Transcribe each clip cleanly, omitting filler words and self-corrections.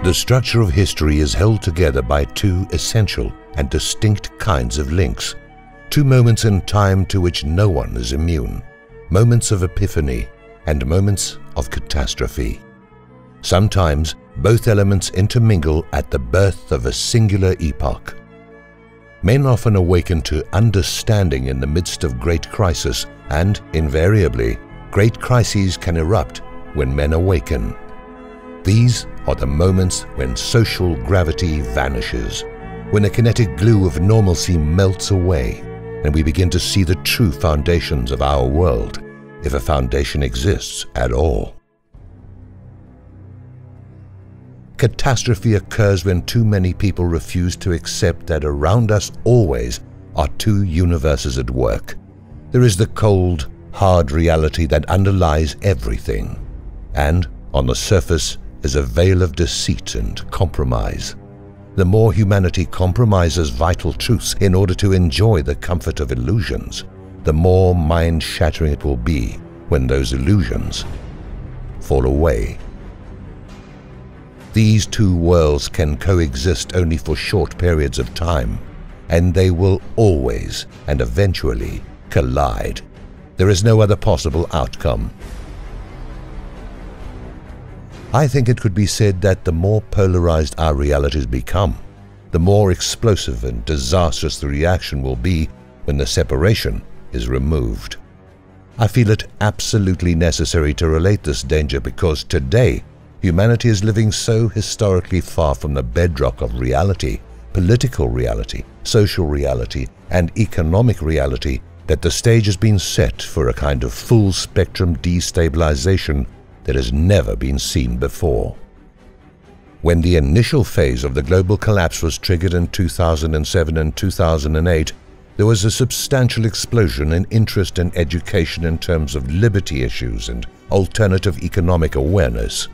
The structure of history is held together by two essential and distinct kinds of links, two moments in time to which no one is immune, moments of epiphany and moments of catastrophe. Sometimes both elements intermingle at the birth of a singular epoch. Men often awaken to understanding in the midst of great crisis, and invariably, great crises can erupt when men awaken. These are the moments when social gravity vanishes, when the kinetic glue of normalcy melts away, and we begin to see the true foundations of our world, if a foundation exists at all. Catastrophe occurs when too many people refuse to accept that around us always are two universes at work. There is the cold, hard reality that underlies everything, and on the surface is a veil of deceit and compromise. The more humanity compromises vital truths in order to enjoy the comfort of illusions, the more mind-shattering it will be when those illusions fall away. These two worlds can coexist only for short periods of time, and they will always and eventually collide. There is no other possible outcome. I think it could be said that the more polarized our realities become, the more explosive and disastrous the reaction will be when the separation is removed. I feel it absolutely necessary to relate this danger because today, humanity is living so historically far from the bedrock of reality, political reality, social reality, and economic reality that the stage has been set for a kind of full-spectrum destabilization that has never been seen before. When the initial phase of the global collapse was triggered in 2007 and 2008, there was a substantial explosion in interest in education in terms of liberty issues and alternative economic awareness.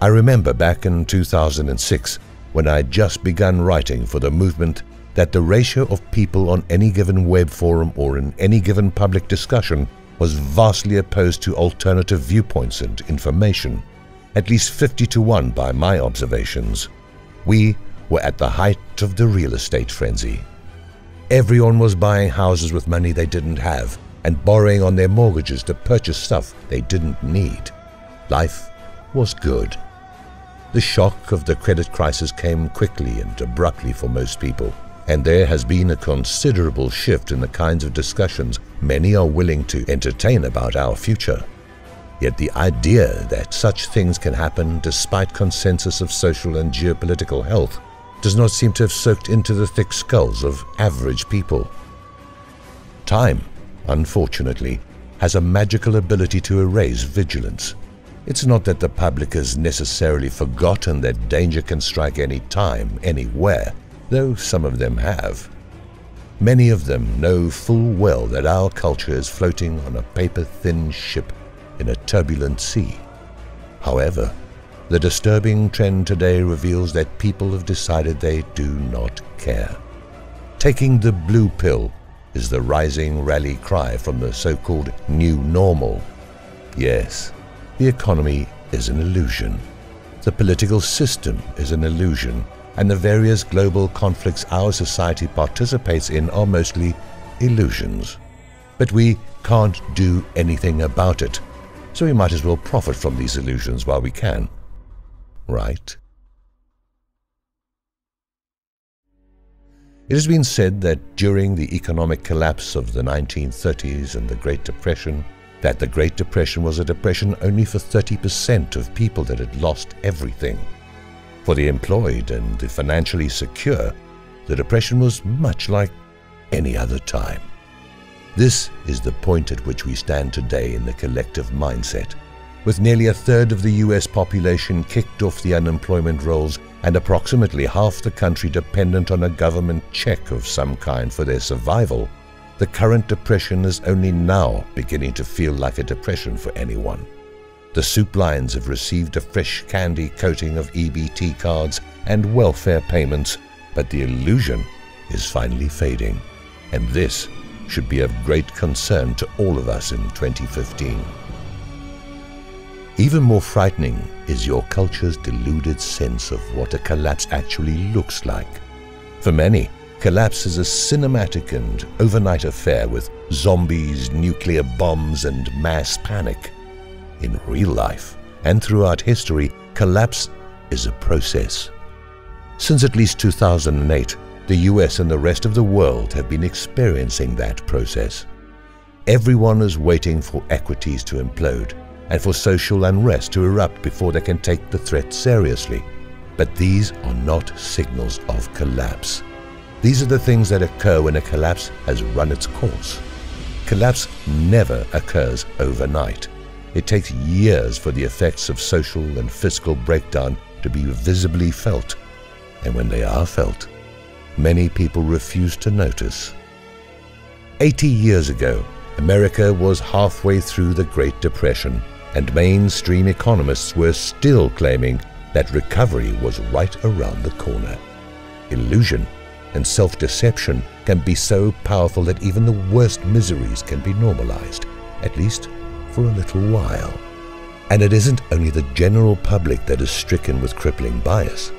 I remember back in 2006, when I had just begun writing for the movement, that the ratio of people on any given web forum or in any given public discussion was vastly opposed to alternative viewpoints and information, at least 50-1 by my observations. We were at the height of the real estate frenzy. Everyone was buying houses with money they didn't have and borrowing on their mortgages to purchase stuff they didn't need. Life was good. The shock of the credit crisis came quickly and abruptly for most people, and there has been a considerable shift in the kinds of discussions many are willing to entertain about our future. Yet the idea that such things can happen despite consensus of social and geopolitical health does not seem to have soaked into the thick skulls of average people. Time, unfortunately, has a magical ability to erase vigilance. It's not that the public has necessarily forgotten that danger can strike any time, anywhere, though some of them have. Many of them know full well that our culture is floating on a paper-thin ship in a turbulent sea. However, the disturbing trend today reveals that people have decided they do not care. Taking the blue pill is the rising rally cry from the so-called new normal. Yes, the economy is an illusion. The political system is an illusion, and the various global conflicts our society participates in are mostly illusions. But we can't do anything about it, so we might as well profit from these illusions while we can. Right? It has been said that during the economic collapse of the 1930s and the Great Depression, that the Great Depression was a depression only for 30% of people that had lost everything. For the employed and the financially secure, the depression was much like any other time. This is the point at which we stand today in the collective mindset. With nearly a third of the US population kicked off the unemployment rolls and approximately half the country dependent on a government check of some kind for their survival, the current depression is only now beginning to feel like a depression for anyone. The soup lines have received a fresh candy coating of EBT cards and welfare payments, but the illusion is finally fading, and this should be of great concern to all of us in 2015. Even more frightening is your culture's deluded sense of what a collapse actually looks like. For many, collapse is a cinematic and overnight affair with zombies, nuclear bombs, and mass panic. In real life, and throughout history, collapse is a process. Since at least 2008, the US and the rest of the world have been experiencing that process. Everyone is waiting for equities to implode and for social unrest to erupt before they can take the threat seriously. But these are not signals of collapse. These are the things that occur when a collapse has run its course. Collapse never occurs overnight. It takes years for the effects of social and fiscal breakdown to be visibly felt. And when they are felt, many people refuse to notice. 80 years ago, America was halfway through the Great Depression, and mainstream economists were still claiming that recovery was right around the corner. Illusion and self-deception can be so powerful that even the worst miseries can be normalized, at least for a little while. And it isn't only the general public that is stricken with crippling bias.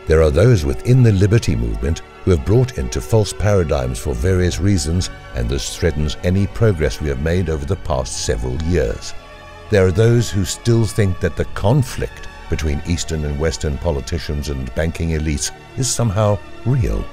There are those within the liberty movement who have brought into false paradigms for various reasons, and this threatens any progress we have made over the past several years. There are those who still think that the conflict between Eastern and Western politicians and banking elites is somehow real.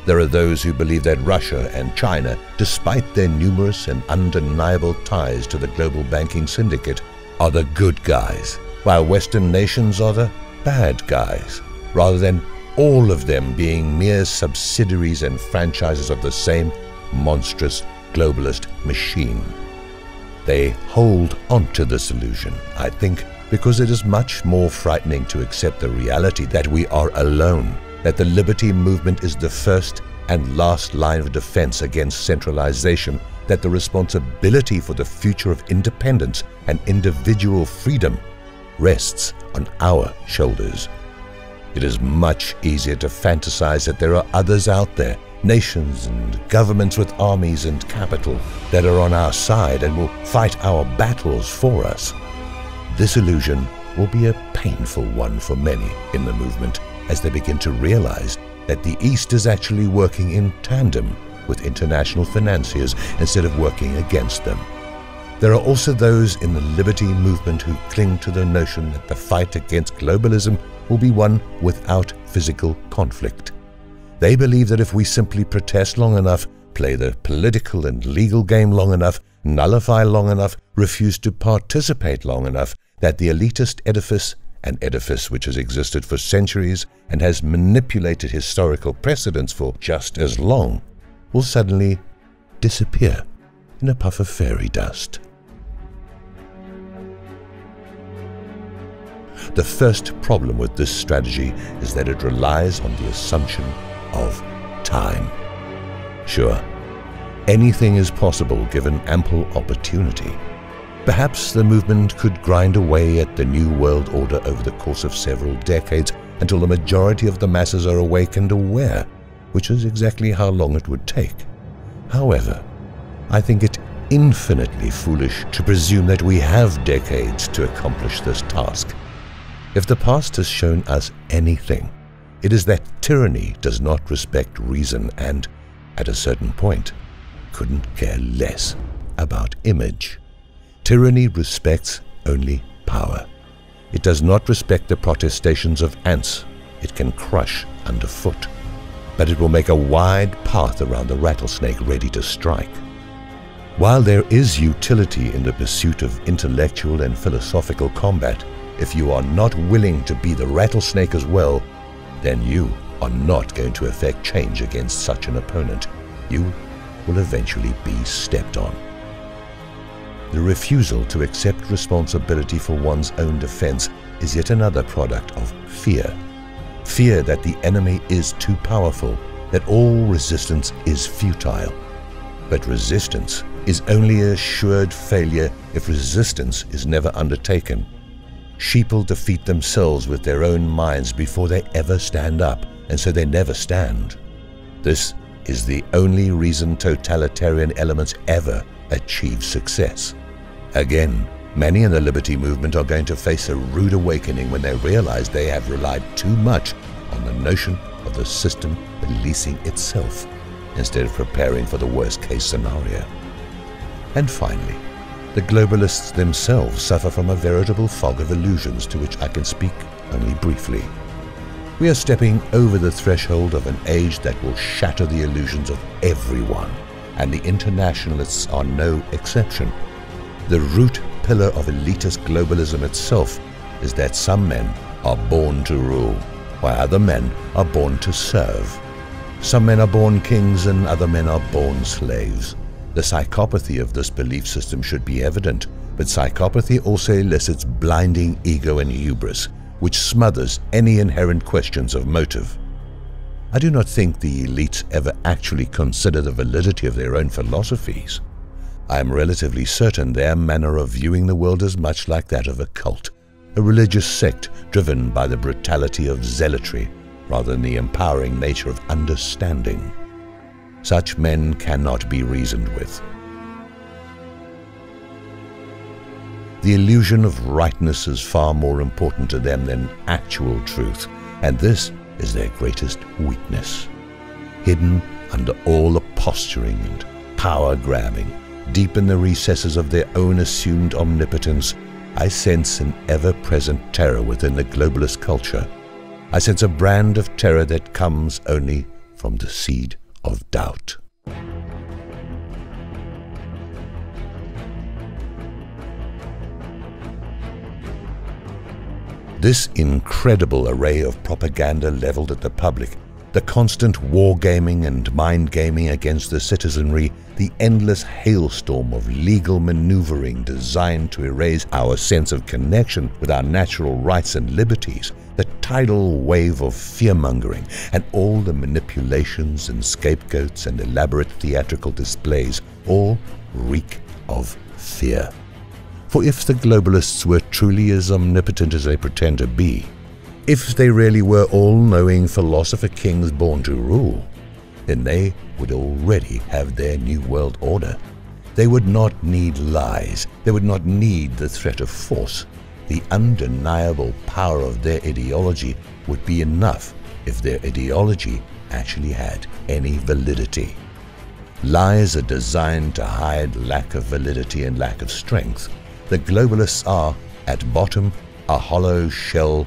There are those who believe that Russia and China, despite their numerous and undeniable ties to the global banking syndicate, are the good guys, while Western nations are the bad guys, rather than all of them being mere subsidiaries and franchises of the same monstrous globalist machine. They hold onto this illusion, I think, because it is much more frightening to accept the reality that we are alone, that the liberty movement is the first and last line of defense against centralization, that the responsibility for the future of independence and individual freedom rests on our shoulders. It is much easier to fantasize that there are others out there, nations and governments with armies and capital, that are on our side and will fight our battles for us. This illusion will be a painful one for many in the movement as they begin to realize that the East is actually working in tandem with international financiers instead of working against them. There are also those in the liberty movement who cling to the notion that the fight against globalism will be won without physical conflict. They believe that if we simply protest long enough, play the political and legal game long enough, nullify long enough, refuse to participate long enough, that the elitist edifice, an edifice which has existed for centuries and has manipulated historical precedents for just as long, will suddenly disappear in a puff of fairy dust. The first problem with this strategy is that it relies on the assumption of time. Sure, anything is possible given ample opportunity. Perhaps the movement could grind away at the New World Order over the course of several decades until the majority of the masses are awake and aware, which is exactly how long it would take. However, I think it infinitely foolish to presume that we have decades to accomplish this task. If the past has shown us anything, it is that tyranny does not respect reason and, at a certain point, couldn't care less about image. Tyranny respects only power. It does not respect the protestations of ants it can crush underfoot, but it will make a wide path around the rattlesnake ready to strike. While there is utility in the pursuit of intellectual and philosophical combat, if you are not willing to be the rattlesnake as well, then you are not going to effect change against such an opponent. You will eventually be stepped on. The refusal to accept responsibility for one's own defense is yet another product of fear. Fear that the enemy is too powerful, that all resistance is futile. But resistance is only a assured failure if resistance is never undertaken. Sheeple defeat themselves with their own minds before they ever stand up, and so they never stand. This is the only reason totalitarian elements ever achieve success. Again, Many in the liberty movement are going to face a rude awakening when they realize they have relied too much on the notion of the system policing itself, instead of preparing for the worst-case scenario. And finally, the globalists themselves suffer from a veritable fog of illusions to which I can speak only briefly. We are stepping over the threshold of an age that will shatter the illusions of everyone, and the internationalists are no exception. The root pillar of elitist globalism itself is that some men are born to rule, while other men are born to serve. Some men are born kings and other men are born slaves. The psychopathy of this belief system should be evident, but psychopathy also elicits blinding ego and hubris, which smothers any inherent questions of motive. I do not think the elites ever actually consider the validity of their own philosophies. I am relatively certain their manner of viewing the world is much like that of a cult, a religious sect driven by the brutality of zealotry rather than the empowering nature of understanding. Such men cannot be reasoned with. The illusion of rightness is far more important to them than actual truth, and this is their greatest weakness. Hidden under all the posturing and power-grabbing, deep in the recesses of their own assumed omnipotence, I sense an ever-present terror within the globalist culture. I sense a brand of terror that comes only from the seed of doubt. This incredible array of propaganda leveled at the public, the constant wargaming and mind-gaming against the citizenry, the endless hailstorm of legal maneuvering designed to erase our sense of connection with our natural rights and liberties, the tidal wave of fear-mongering, and all the manipulations and scapegoats and elaborate theatrical displays all reek of fear. For if the globalists were truly as omnipotent as they pretend to be, if they really were all-knowing philosopher kings born to rule, then they would already have their new world order. They would not need lies. They would not need the threat of force. The undeniable power of their ideology would be enough if their ideology actually had any validity. Lies are designed to hide lack of validity and lack of strength. The globalists are, at bottom, a hollow shell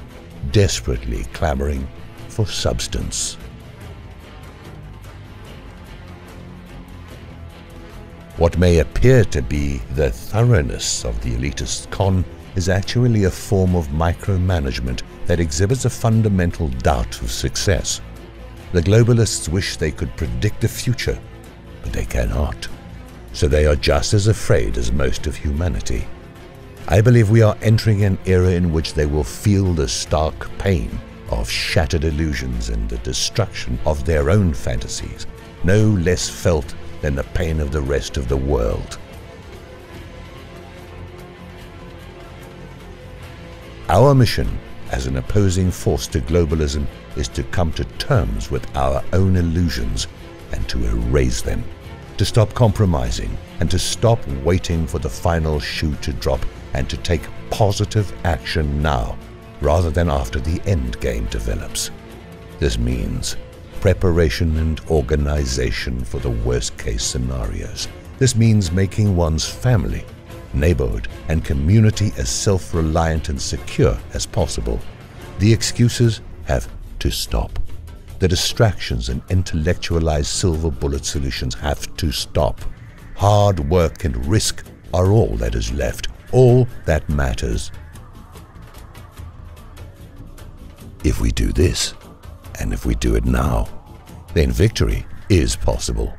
desperately clamoring for substance. What may appear to be the thoroughness of the elitist con is actually a form of micromanagement that exhibits a fundamental doubt of success. The globalists wish they could predict the future, but they cannot. So they are just as afraid as most of humanity. I believe we are entering an era in which they will feel the stark pain of shattered illusions and the destruction of their own fantasies, no less felt than the pain of the rest of the world. Our mission as an opposing force to globalism is to come to terms with our own illusions and to erase them, to stop compromising and to stop waiting for the final shoe to drop, and to take positive action now rather than after the end game develops. This means preparation and organization for the worst-case scenarios. This means making one's family, neighborhood, and community as self-reliant and secure as possible. The excuses have to stop. The distractions and intellectualized silver bullet solutions have to stop. Hard work and risk are all that is left, all that matters. If we do this, and if we do it now, then victory is possible.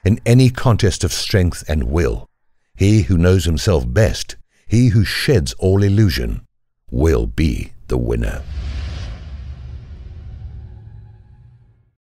In any contest of strength and will, he who knows himself best, he who sheds all illusion, will be the winner.